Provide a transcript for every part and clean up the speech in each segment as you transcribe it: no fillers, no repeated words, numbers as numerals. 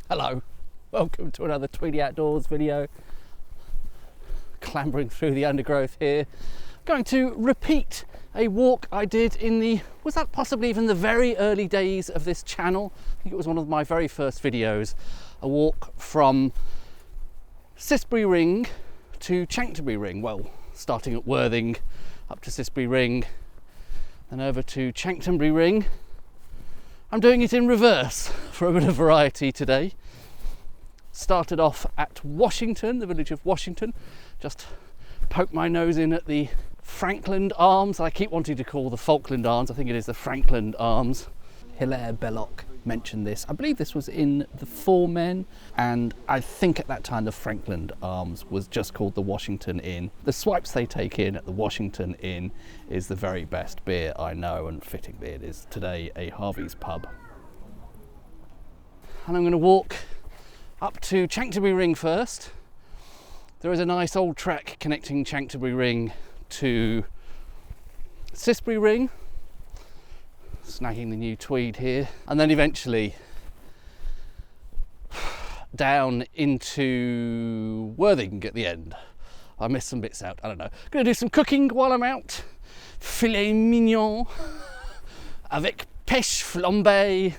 Hello, welcome to another Tweedy Outdoors video. Clambering through the undergrowth here. Going to repeat a walk I did in the, was that possibly even the very early days of this channel? I think it was one of my very first videos. A walk from Cissbury Ring to Chanctonbury Ring. Well, starting at Worthing, up to Cissbury Ring, then over to Chanctonbury Ring. I'm doing it in reverse for a bit of variety today. Started off at Washington, the village of Washington. Just poked my nose in at the Frankland Arms. I keep wanting to call the Falkland Arms. I think it is the Frankland Arms. Hilaire Belloc mentioned this. I believe this was in The Four Men, and I think at that time the Frankland Arms was just called the Washington Inn. The swipes they take in at the Washington Inn is the very best beer I know, and fittingly it is today a Harvey's pub. And I'm going to walk up to Chanctonbury Ring first. There is a nice old track connecting Chanctonbury Ring to Cissbury Ring. Snagging the new tweed here, and then eventually down into Worthing at the end. I missed some bits out, I don't know. Gonna do some cooking while I'm out. Filet mignon avec pêche flambée,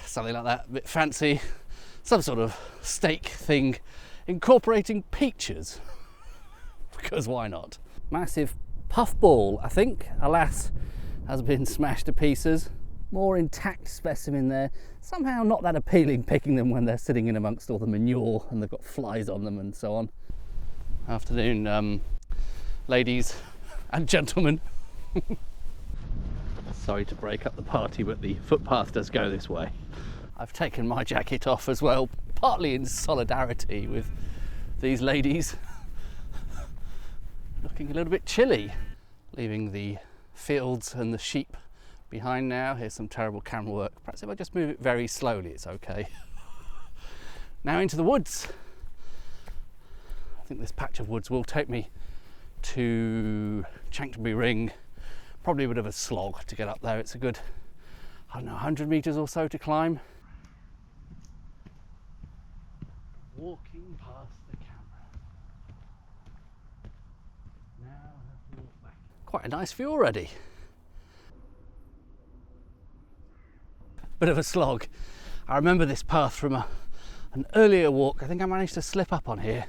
something like that, a bit fancy. Some sort of steak thing incorporating peaches, because why not? Massive puffball, I think, alas, has been smashed to pieces. More intact specimen there. Somehow not that appealing picking them when they're sitting in amongst all the manure and they've got flies on them and so on. Afternoon, ladies and gentlemen. Sorry to break up the party, but the footpath does go this way. I've taken my jacket off as well, partly in solidarity with these ladies. Looking a little bit chilly. Leaving the fields and the sheep behind now. Here's some terrible camera work. Perhaps if I just move it very slowly, it's okay. Now into the woods. I think this patch of woods will take me to Chanctonbury Ring. Probably a bit of a slog to get up there. It's a good, I don't know, 100 metres or so to climb. Walking past the camera. Now I have to walk back. Quite a nice view already. Bit of a slog. I remember this path from an earlier walk. I think I managed to slip up on here.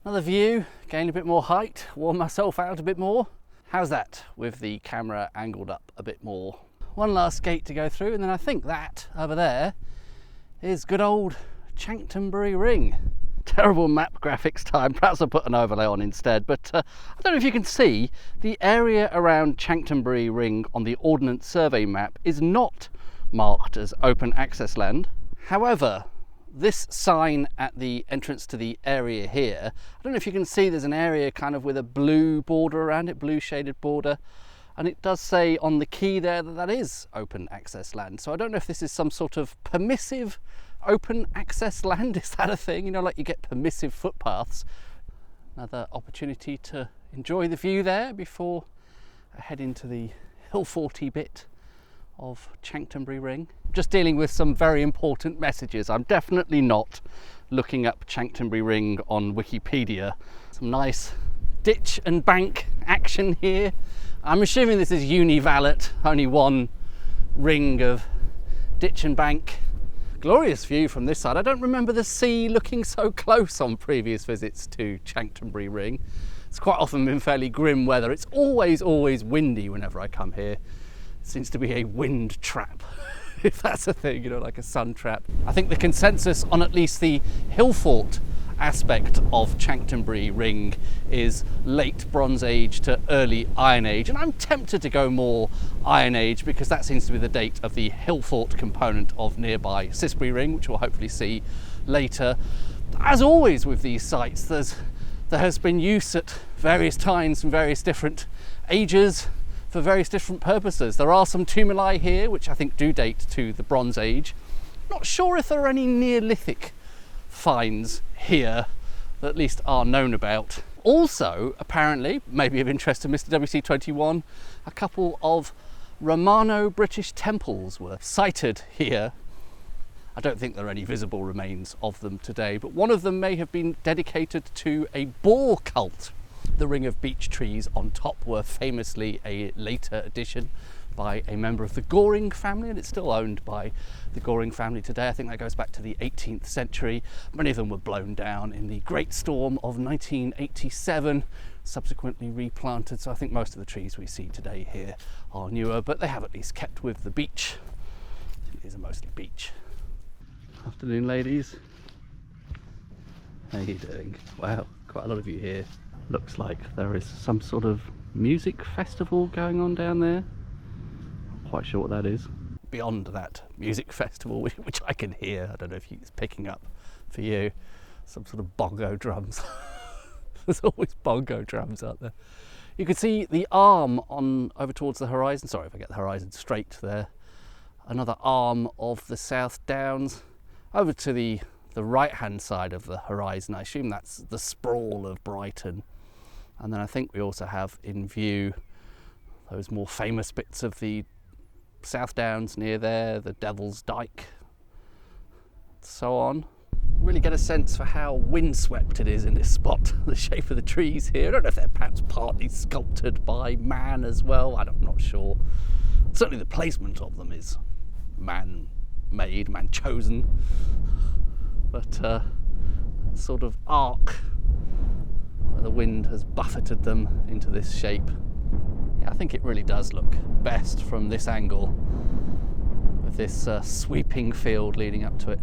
Another view, gained a bit more height, warm myself out a bit more. How's that with the camera angled up a bit more? One last gate to go through, and then I think that over there is good old Chanctonbury Ring. Terrible map graphics time, perhaps I'll put an overlay on instead, but I don't know if you can see the area around Chanctonbury Ring on the Ordnance Survey map is not marked as open access land. However, this sign at the entrance to the area here, I don't know if you can see there's an area kind of with a blue border around it, blue shaded border, and it does say on the key there that that is open access land. So I don't know if this is some sort of permissive open access land. Is that a thing? You know, like you get permissive footpaths. Another opportunity to enjoy the view there before I head into the Hillforty bit of Chanctonbury Ring. Just dealing with some very important messages. I'm definitely not looking up Chanctonbury Ring on Wikipedia. Some nice ditch and bank action here. I'm assuming this is Univalet, only one ring of ditch and bank. Glorious view from this side. I don't remember the sea looking so close on previous visits to Chanctonbury Ring. It's quite often been fairly grim weather. It's always windy whenever I come here. It seems to be a wind trap, if that's a thing, you know, like a sun trap. I think the consensus on at least the Hillfort aspect of Chanctonbury Ring is late Bronze Age to early Iron Age, and I'm tempted to go more Iron Age because that seems to be the date of the Hillfort component of nearby Cissbury Ring, which we'll hopefully see later. As always with these sites, there has been use at various times from various different ages for various different purposes. There are some tumuli here which I think do date to the Bronze Age. Not sure if there are any Neolithic finds here that at least are known about. Also, apparently, maybe of interest to Mr. WC21, a couple of Romano-British temples were sited here I don't think there are any visible remains of them today, but one of them may have been dedicated to a boar cult. The ring of beech trees on top were famously a later addition by a member of the Goring family, and it's still owned by the Goring family today. I think that goes back to the 18th century. Many of them were blown down in the Great Storm of 1987, subsequently replanted, so I think most of the trees we see today here are newer, but they have at least kept with the beech. These are mostly beech. Afternoon, ladies. How are you doing? Wow, quite a lot of you here. Looks like there is some sort of music festival going on down there. Not quite sure what that is. Beyond that music festival, which I can hear, I don't know if it's picking up for you, some sort of bongo drums. There's always bongo drums out there. You can see the arm on over towards the horizon. Sorry if I get the horizon straight there. Another arm of the South Downs. Over to the right hand side of the horizon, I assume that's the sprawl of Brighton. And then I think we also have in view those more famous bits of the South Downs near there, the Devil's Dyke, so on. Really get a sense for how windswept it is in this spot. The shape of the trees here, I don't know if they're perhaps partly sculpted by man as well, I'm not sure. Certainly the placement of them is man-made, man-chosen, but sort of arc where the wind has buffeted them into this shape. Yeah, I think it really does look best from this angle, with this sweeping field leading up to it.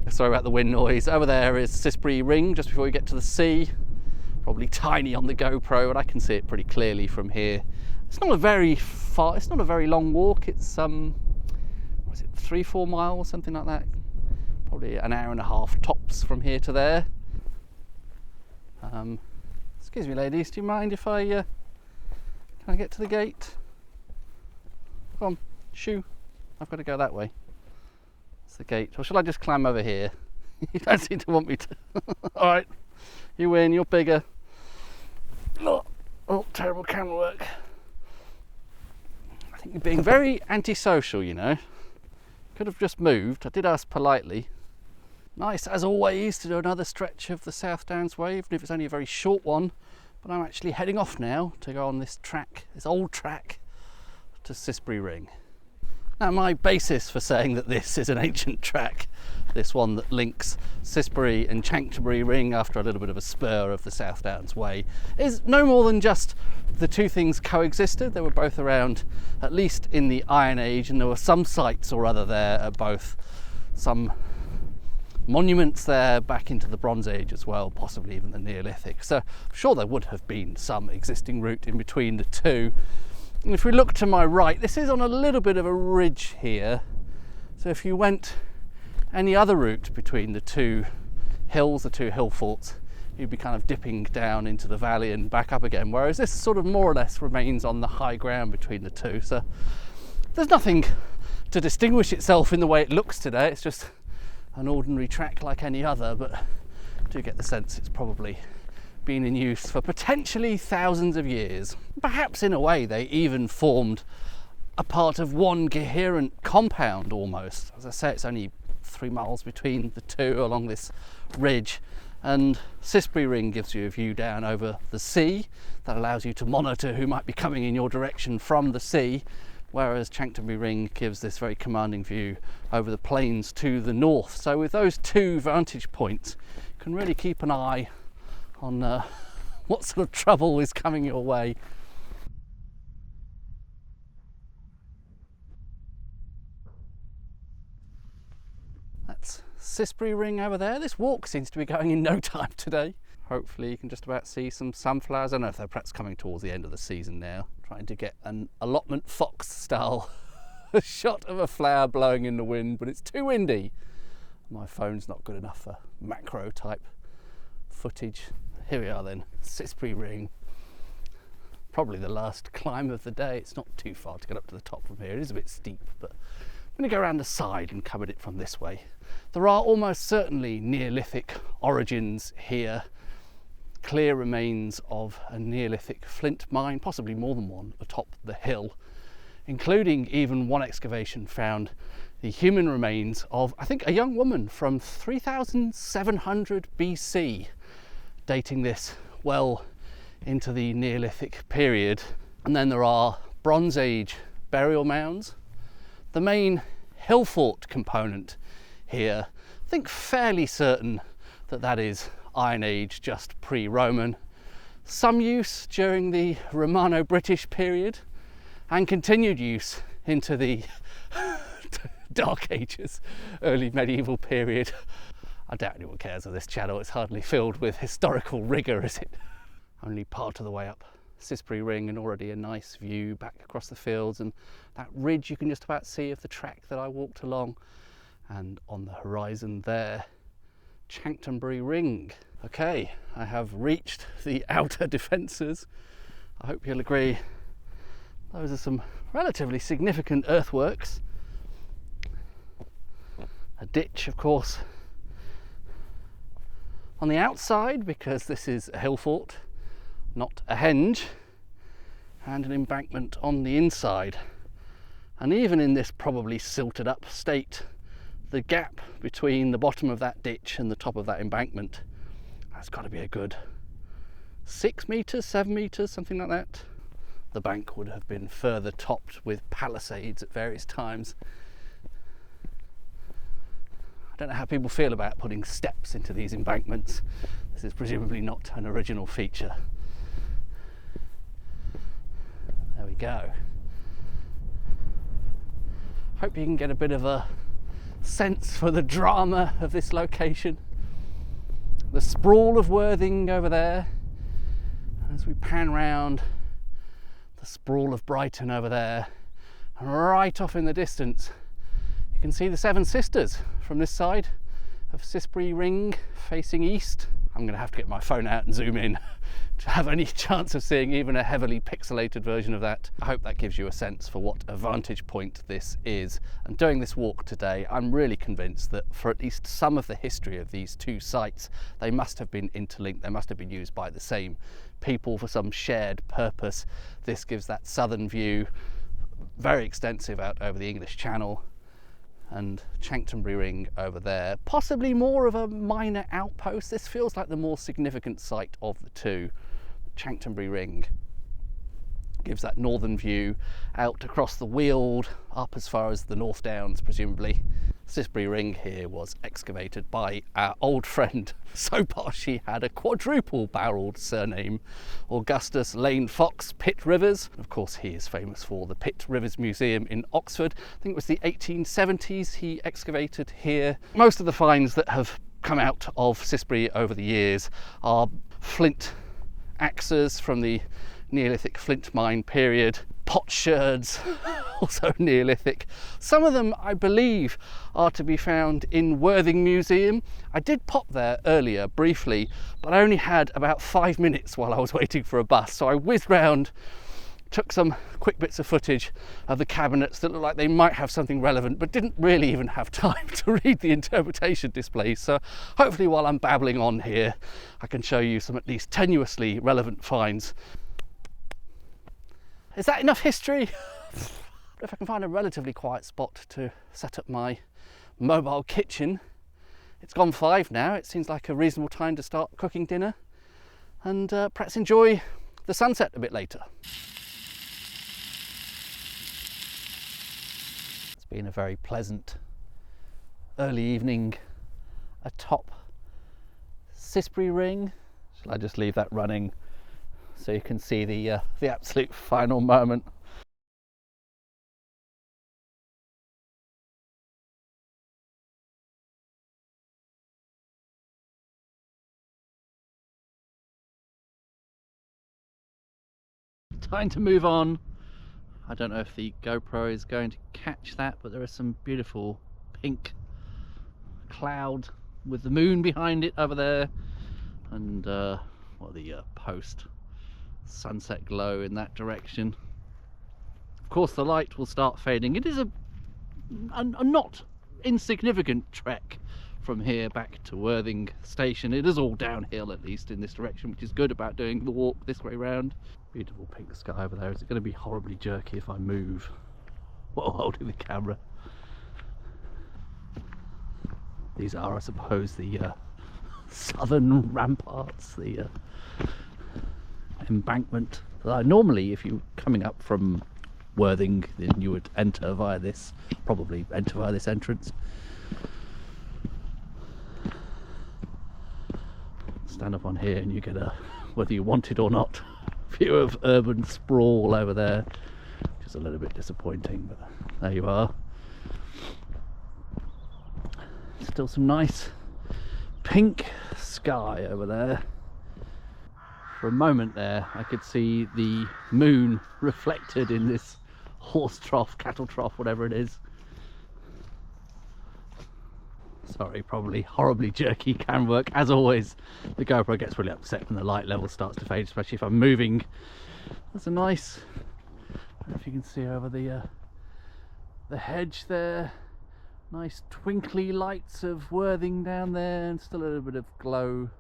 Sorry about the wind noise. Over there is Cissbury Ring, just before you get to the sea. Probably tiny on the GoPro, but I can see it pretty clearly from here. It's not a very long walk. It's what is it, 3-4 miles, something like that. Probably an hour and a half tops from here to there. Excuse me, ladies, do you mind if I can I get to the gate? Come on, shoo. I've got to go that way. That's the gate. Or shall I just climb over here? You don't seem to want me to. All right, you win. You're bigger. Oh, terrible camera work. I think you're being very antisocial, you know. Could have just moved. I did ask politely. Nice, as always, to do another stretch of the South Downs Way, even if it's only a very short one. But I'm actually heading off now to go on this track, this old track, to Cissbury Ring. Now, my basis for saying that this is an ancient track, this one that links Cissbury and Chanctonbury Ring after a little bit of a spur of the South Downs Way, is no more than just the two things coexisted. They were both around, at least in the Iron Age, and there were some sites or other there at both. Some monuments there back into the Bronze Age as well, possibly even the Neolithic. So I'm sure there would have been some existing route in between the two. And if we look to my right, this is on a little bit of a ridge here. So if you went any other route between the two hills, the two Hillforts, you'd be kind of dipping down into the valley and back up again, whereas this sort of more or less remains on the high ground between the two. So there's nothing to distinguish itself in the way it looks today. It's just an ordinary track like any other, but I do get the sense it's probably been in use for potentially thousands of years. Perhaps in a way they even formed a part of one coherent compound almost. As I say, it's only 3 miles between the two along this ridge, and Cissbury Ring gives you a view down over the sea that allows you to monitor who might be coming in your direction from the sea, whereas Chanctonbury Ring gives this very commanding view over the plains to the north. So with those two vantage points, you can really keep an eye on what sort of trouble is coming your way. That's Cissbury Ring over there. This walk seems to be going in no time today. Hopefully you can just about see some sunflowers. I don't know if they're perhaps coming towards the end of the season now. Trying to get an allotment fox style shot of a flower blowing in the wind, but it's too windy. My phone's not good enough for macro type footage. Here we are then, Cissbury Ring. Probably the last climb of the day. It's not too far to get up to the top from here. It is a bit steep, but I'm going to go around the side and cover it from this way. There are almost certainly Neolithic origins here. Clear remains of a Neolithic flint mine, possibly more than one, atop the hill, including even one excavation found the human remains of, I think, a young woman from 3700 BC, dating this well into the Neolithic period. And then there are Bronze Age burial mounds. The main Hillfort component here, I think fairly certain that that is Iron Age, just pre-Roman. Some use during the Romano-British period and continued use into the Dark Ages, early medieval period. I doubt anyone cares of this channel, it's hardly filled with historical rigour, is it? Only part of the way up Cissbury Ring and already a nice view back across the fields, and that ridge you can just about see of the track that I walked along, and on the horizon there, Chanctonbury Ring. Okay, I have reached the outer defences. I hope you'll agree those are some relatively significant earthworks. A ditch, of course, on the outside, because this is a hill fort, not a henge, and an embankment on the inside. And even in this probably silted up state, the gap between the bottom of that ditch and the top of that embankment has got to be a good 6 metres, 7 metres, something like that. The bank would have been further topped with palisades at various times. I don't know how people feel about putting steps into these embankments. This is presumably not an original feature. There we go. Hope you can get a bit of a sense for the drama of this location. The sprawl of Worthing over there, as we pan round, the sprawl of Brighton over there, and right off in the distance you can see the Seven Sisters from this side of Cissbury Ring facing east. I'm going to have to get my phone out and zoom in to have any chance of seeing even a heavily pixelated version of that. I hope that gives you a sense for what a vantage point this is. And doing this walk today, I'm really convinced that for at least some of the history of these two sites, they must have been interlinked, they must have been used by the same people for some shared purpose. This gives that southern view, very extensive out over the English Channel, and Chanctonbury Ring over there, possibly more of a minor outpost. This feels like the more significant site of the two. Chanctonbury Ring gives that northern view out across the Weald, up as far as the North Downs presumably. Cissbury Ring here was excavated by our old friend, so posh he had a quadruple barrelled surname, Augustus Lane Fox Pitt Rivers. Of course he is famous for the Pitt Rivers Museum in Oxford. I think it was the 1870s he excavated here. Most of the finds that have come out of Cissbury over the years are flint axes from the Neolithic flint mine period, potsherds, also Neolithic. Some of them, I believe, are to be found in Worthing Museum. I did pop there earlier briefly, but I only had about 5 minutes while I was waiting for a bus, so I whizzed round, took some quick bits of footage of the cabinets that looked like they might have something relevant, but didn't really even have time to read the interpretation displays. So hopefully while I'm babbling on here, I can show you some at least tenuously relevant finds. Is that enough history? If I can find a relatively quiet spot to set up my mobile kitchen. It's gone 5 now. It seems like a reasonable time to start cooking dinner and perhaps enjoy the sunset a bit later. It's been a very pleasant early evening atop Cissbury Ring. Shall I just leave that running so you can see the absolute final moment? Time to move on. I don't know if the GoPro is going to catch that, but there are some beautiful pink cloud with the moon behind it over there, and the post sunset glow in that direction. Of course the light will start fading. It is a not insignificant trek from here back to Worthing station. It is all downhill, at least in this direction, which is good about doing the walk this way round. Beautiful pink sky over there. Is it going to be horribly jerky if I move while holding the camera? These are, I suppose, the southern ramparts, the embankment. Normally, if you're coming up from Worthing, then you would enter via this, probably enter via this entrance. Stand up on here and you get a, whether you want it or not, view of urban sprawl over there, which is a little bit disappointing, but there you are. Still some nice pink sky over there. For a moment there I could see the moon reflected in this horse trough, cattle trough, whatever it is. Sorry, probably horribly jerky camera work. As always, the GoPro gets really upset when the light level starts to fade, especially if I'm moving. That's a nice, I don't know if you can see over the hedge there. Nice twinkly lights of Worthing down there, and still a little bit of glow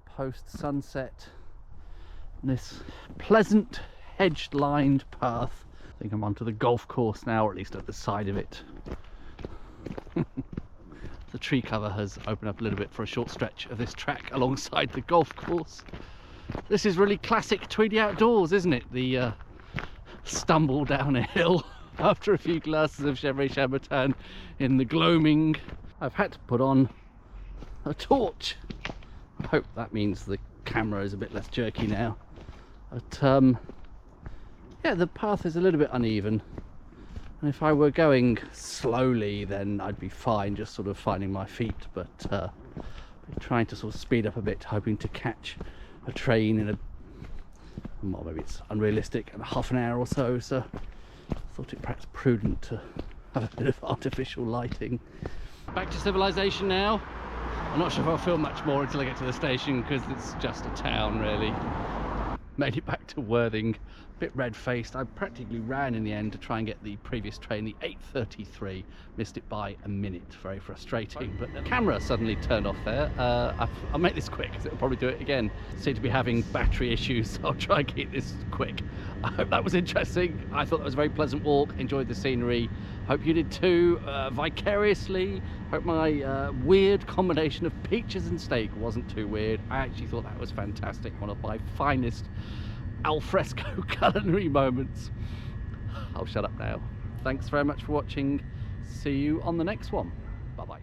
post sunset. And this pleasant hedge lined path. I think I'm onto the golf course now, or at least at the side of it. The tree cover has opened up a little bit for a short stretch of this track alongside the golf course. This is really classic Tweedy outdoors, isn't it? The stumble down a hill after a few glasses of Chevrolet Chambertin in the gloaming. I've had to put on a torch. I hope that means the camera is a bit less jerky now. But yeah, the path is a little bit uneven, and if I were going slowly then I'd be fine, just sort of finding my feet, but trying to sort of speed up a bit, hoping to catch a train in a, well, maybe it's unrealistic, in half an hour or so, so I thought it perhaps prudent to have a bit of artificial lighting. Back to civilization now. I'm not sure if I'll film much more until I get to the station, because it's just a town really. Made it back to Worthing, a bit red-faced. I practically ran in the end to try and get the previous train, the 8:33. Missed it by a minute, very frustrating. But the camera suddenly turned off there. I'll make this quick because it'll probably do it again. Seem to be having battery issues, so I'll try and keep this quick. I hope that was interesting. I thought that was a very pleasant walk, enjoyed the scenery. Hope you did too, vicariously. Hope my weird combination of peaches and steak wasn't too weird. I actually thought that was fantastic. One of my finest alfresco culinary moments. I'll shut up now. Thanks very much for watching. See you on the next one. Bye bye.